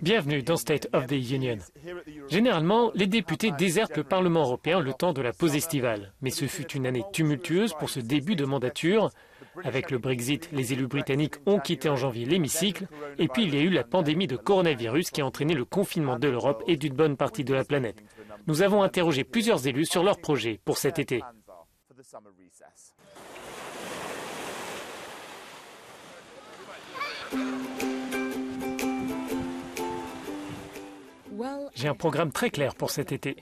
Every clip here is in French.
Bienvenue dans State of the Union. Généralement, les députés désertent le Parlement européen le temps de la pause estivale. Mais ce fut une année tumultueuse pour ce début de mandature. Avec le Brexit, les élus britanniques ont quitté en janvier l'hémicycle. Et puis il y a eu la pandémie de coronavirus qui a entraîné le confinement de l'Europe et d'une bonne partie de la planète. Nous avons interrogé plusieurs élus sur leurs projets pour cet été. J'ai un programme très clair pour cet été.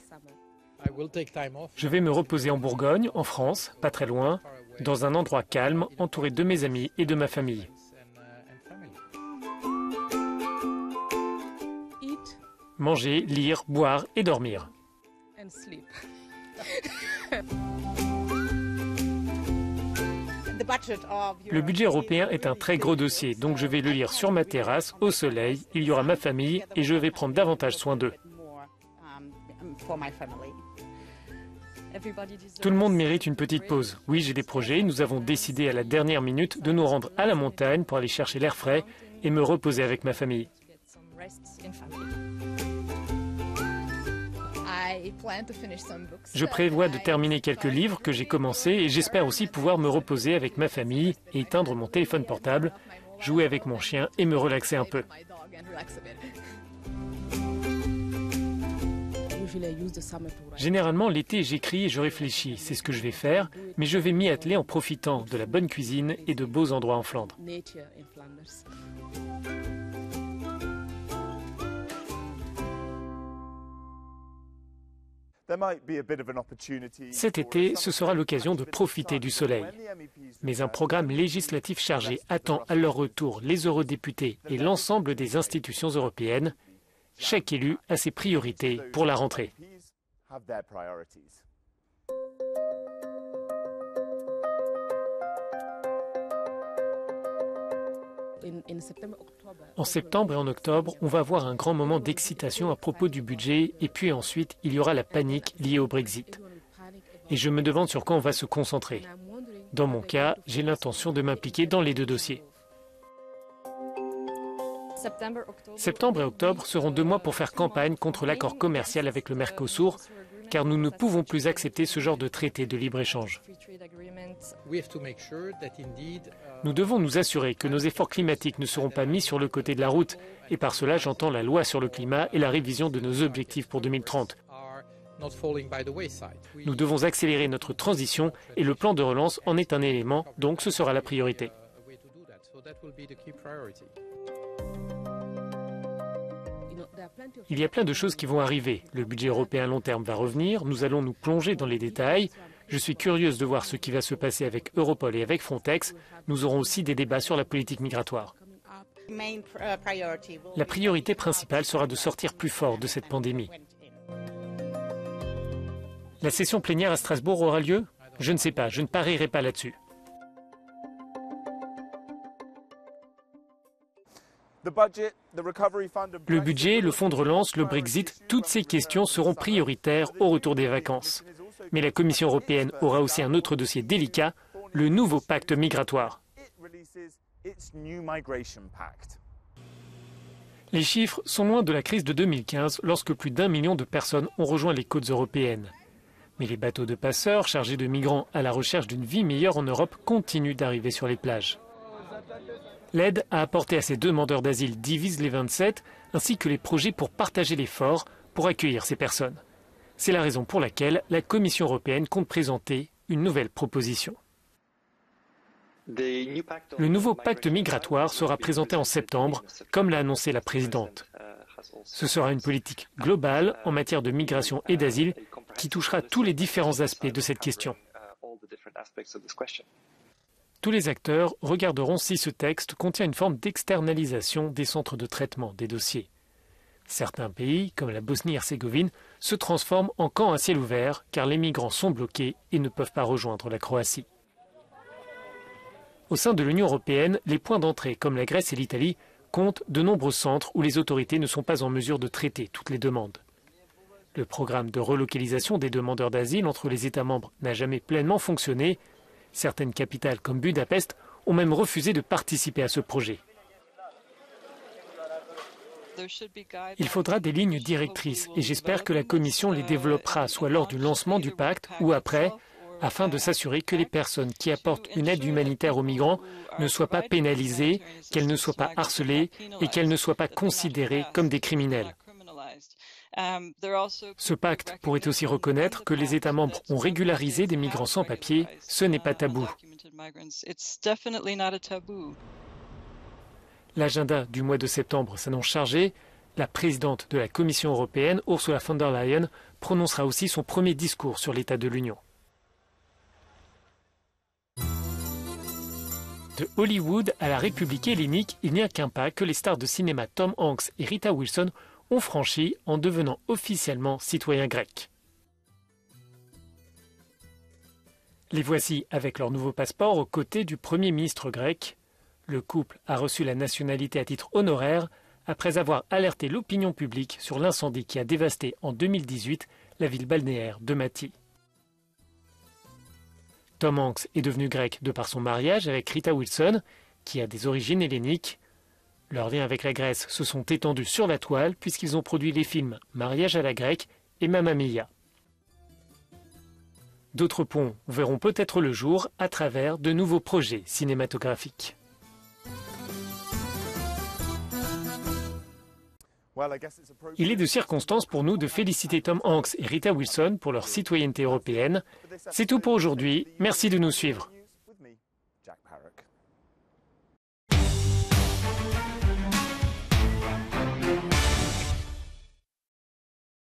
Je vais me reposer en Bourgogne, en France, pas très loin, dans un endroit calme, entouré de mes amis et de ma famille. Manger, lire, boire et dormir. Le budget européen est un très gros dossier, donc je vais le lire sur ma terrasse, au soleil, il y aura ma famille et je vais prendre davantage soin d'eux. Tout le monde mérite une petite pause. Oui, j'ai des projets, nous avons décidé à la dernière minute de nous rendre à la montagne pour aller chercher l'air frais et me reposer avec ma famille. Je prévois de terminer quelques livres que j'ai commencés et j'espère aussi pouvoir me reposer avec ma famille et éteindre mon téléphone portable, jouer avec mon chien et me relaxer un peu. Généralement, l'été, j'écris et je réfléchis. C'est ce que je vais faire, mais je vais m'y atteler en profitant de la bonne cuisine et de beaux endroits en Flandre. Cet été, ce sera l'occasion de profiter du soleil. Mais un programme législatif chargé attend à leur retour les eurodéputés et l'ensemble des institutions européennes. Chaque élu a ses priorités pour la rentrée. En septembre et en octobre, on va avoir un grand moment d'excitation à propos du budget et puis ensuite, il y aura la panique liée au Brexit. Et je me demande sur quoi on va se concentrer. Dans mon cas, j'ai l'intention de m'impliquer dans les deux dossiers. Septembre et octobre seront 2 mois pour faire campagne contre l'accord commercial avec le Mercosur, car nous ne pouvons plus accepter ce genre de traité de libre-échange. Nous devons nous assurer que nos efforts climatiques ne seront pas mis sur le côté de la route, et par cela j'entends la loi sur le climat et la révision de nos objectifs pour 2030. Nous devons accélérer notre transition et le plan de relance en est un élément, donc ce sera la priorité. Il y a plein de choses qui vont arriver. Le budget européen à long terme va revenir, nous allons nous plonger dans les détails. Je suis curieuse de voir ce qui va se passer avec Europol et avec Frontex. Nous aurons aussi des débats sur la politique migratoire. La priorité principale sera de sortir plus fort de cette pandémie. La session plénière à Strasbourg aura lieu? Je ne sais pas, je ne parierai pas là-dessus. Le budget, le fonds de relance, le Brexit, toutes ces questions seront prioritaires au retour des vacances. Mais la Commission européenne aura aussi un autre dossier délicat, le nouveau pacte migratoire. Les chiffres sont loin de la crise de 2015, lorsque plus d'1 million de personnes ont rejoint les côtes européennes. Mais les bateaux de passeurs chargés de migrants à la recherche d'une vie meilleure en Europe continuent d'arriver sur les plages. L'aide à apporter à ces demandeurs d'asile divise les 27, ainsi que les projets pour partager l'effort pour accueillir ces personnes. C'est la raison pour laquelle la Commission européenne compte présenter une nouvelle proposition. Le nouveau pacte migratoire sera présenté en septembre, comme l'a annoncé la présidente. Ce sera une politique globale en matière de migration et d'asile qui touchera tous les différents aspects de cette question. Tous les acteurs regarderont si ce texte contient une forme d'externalisation des centres de traitement des dossiers. Certains pays, comme la Bosnie-Herzégovine, se transforment en camp à ciel ouvert car les migrants sont bloqués et ne peuvent pas rejoindre la Croatie. Au sein de l'Union européenne, les points d'entrée comme la Grèce et l'Italie comptent de nombreux centres où les autorités ne sont pas en mesure de traiter toutes les demandes. Le programme de relocalisation des demandeurs d'asile entre les États membres n'a jamais pleinement fonctionné. Certaines capitales comme Budapest ont même refusé de participer à ce projet. Il faudra des lignes directrices et j'espère que la Commission les développera, soit lors du lancement du pacte ou après, afin de s'assurer que les personnes qui apportent une aide humanitaire aux migrants ne soient pas pénalisées, qu'elles ne soient pas harcelées et qu'elles ne soient pas considérées comme des criminels. Ce pacte pourrait aussi reconnaître que les États membres ont régularisé des migrants sans papier. Ce n'est pas tabou. L'agenda du mois de septembre s'annonce chargé. La présidente de la Commission européenne, Ursula von der Leyen, prononcera aussi son premier discours sur l'état de l'Union. De Hollywood à la République hellénique, il n'y a qu'un pas que les stars de cinéma Tom Hanks et Rita Wilson ont franchi en devenant officiellement citoyens grecs. Les voici avec leur nouveau passeport aux côtés du Premier ministre grec. Le couple a reçu la nationalité à titre honoraire après avoir alerté l'opinion publique sur l'incendie qui a dévasté en 2018 la ville balnéaire de Mathie. Tom Hanks est devenu grec de par son mariage avec Rita Wilson, qui a des origines helléniques. Leurs liens avec la Grèce se sont étendus sur la toile puisqu'ils ont produit les films Mariage à la grecque et Mamma Mia. D'autres ponts verront peut-être le jour à travers de nouveaux projets cinématographiques. Il est de circonstance pour nous de féliciter Tom Hanks et Rita Wilson pour leur citoyenneté européenne. C'est tout pour aujourd'hui. Merci de nous suivre.